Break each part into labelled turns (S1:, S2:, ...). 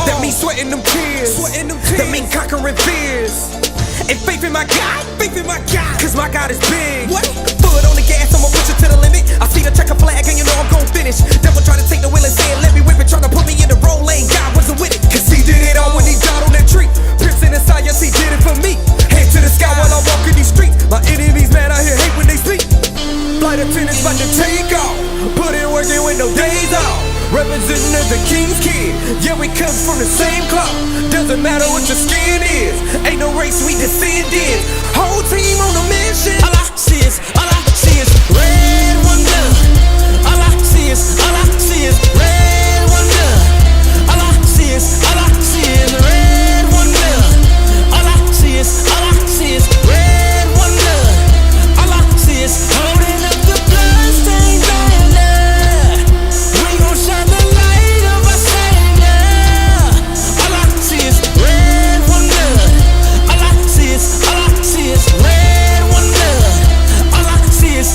S1: That means sweating them tears. That means conquering fears. And faith in my God, cause my God is big. Foot on the gas, I'ma push it to the limit. I see the checker flag and you know I'm gon' finish. Devil try to take the wheel and say let me whip it, tryna put me in the wrong lane. God wasn't with it, cause he did it all when he died on that tree. Piercing inside, yes he did it for me. Head to the sky while I walk in these streets. My enemies mad out here hate when they speak. Flight attendants about to take off, put in working with no days off. Representing as the king's kid, yeah we come from the same cloth. Doesn't matter what your skin is, ain't no race we descended. Whole team on a mission. All I see is red wonder. All I see is red wonder. All I see is red wonder. All I see is red wonder. All I see is holding up the bloodstained banner. We gon' shine the light of our Savior. All I see is red wonder. All I see is red wonder. All I see is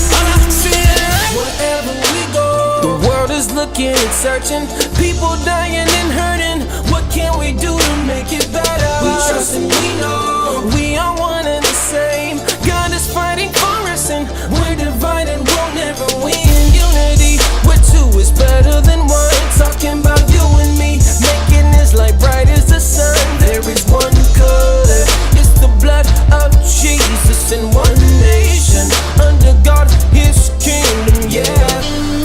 S1: wherever we go, the world is looking and searching, people dying and hurting. What can we do to make it better? We trust and we know we are one and the same. God is fighting for us and we're divided, won't never win. Unity, where two is better than one. Talking about you and me, making this light bright as the sun. There is one color, it's the blood of Jesus in one nation, under God, His kingdom, yeah.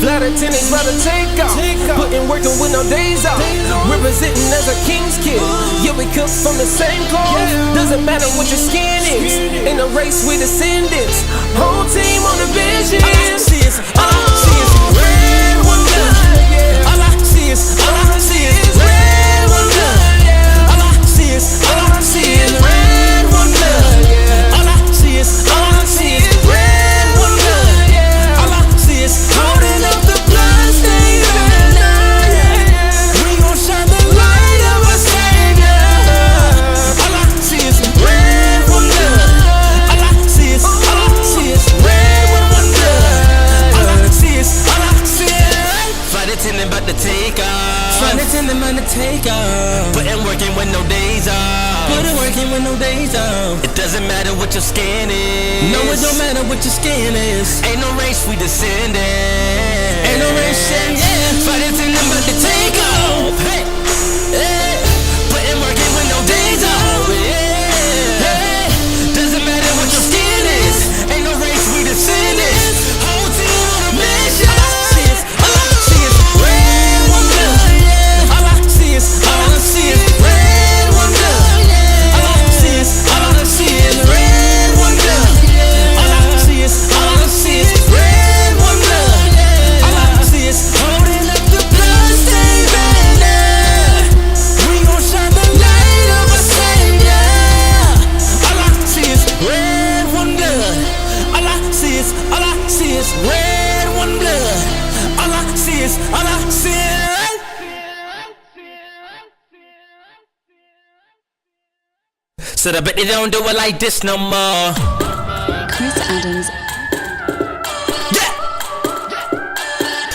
S1: Flight attendants about to take off, putting working with no days off. Representing as a king's kid, yeah we come from the same cloth. Doesn't matter what your skin is, in a race we descendants. Whole team on a vision. All I see is red wonder. All I see is red wonder. All I see is red wonder. All I see is red wonder. All I see is holding up the bloodstained banner. We gon' shine the light of our Savior. All I see is red wonder. All I see is red wonder. All I see is flight attendant about to take off. Flight attendant about to take off. Putting working with no days off. It doesn't matter what your skin is. No, it don't matter what your skin is. Ain't no race we descended. Ain't no race, yeah. Flight attendant about to take off. Hey, hey. Putting working with no days off. Yeah. Hey. Doesn't matter what your skin is. Ain't no race we descended. Whole team on a mission. All I see is red wonder. All I see is red wonder. All I see is red wonder. All I see is red wonder. All I see is holding up the bloodstained banner. We gon' shine the light of our Savior. All I see is red wonder. All I see is red wonder. All I see is Said I bet they don't do it like this no more.
S2: Chris Adams.
S1: Yeah.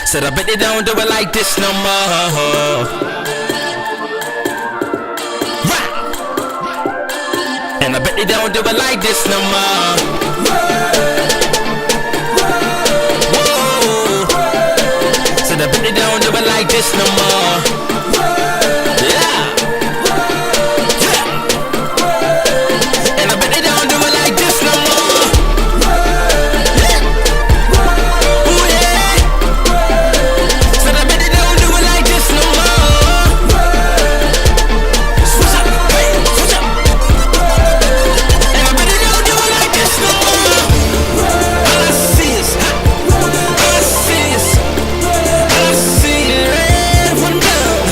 S1: Said I bet they don't do it like this no more. Right. And I bet they don't do it like this no more. this no more. Yeah. And I bet they don't do it like this no more. Ooh yeah. So I bet they don't do it like this no more. Switch up, hey, switch up. And I bet they don't do it like this no more. All I see is hot. All I see is, all I see is red one love.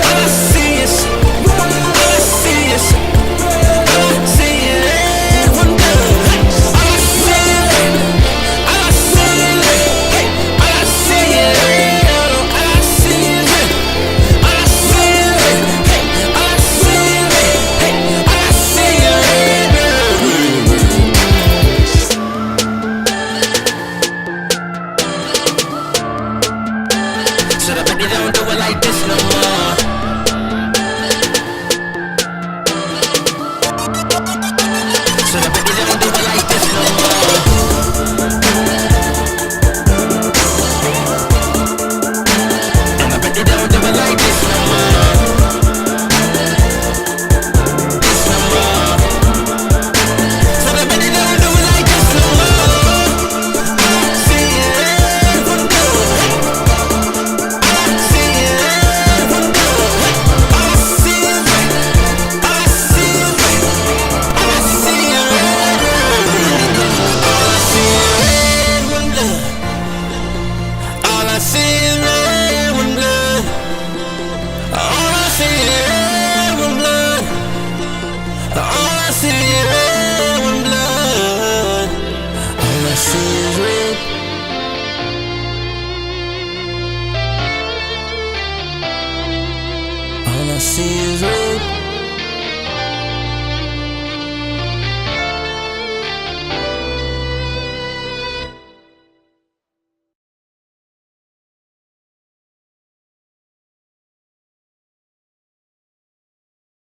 S1: All I see is, all I see is, all I see is red one love. All I see is, all I see is, hey, all I see is red. All I see is red. All I see is red. Hey, all I see is red. Hey, all I see is red. So I bet they don't do it like this no more. So I bet they don't do it like this no more. And I bet they don't do it like this no more. This no more. So I bet they don't do it like this no more. I see it from good. I see it from good. I see it right. I see it right. I see it right. All I see is red one blood. All I see is red one blood. All I see is red one blood. All I see is red one blood. All I see is red. All I see is red.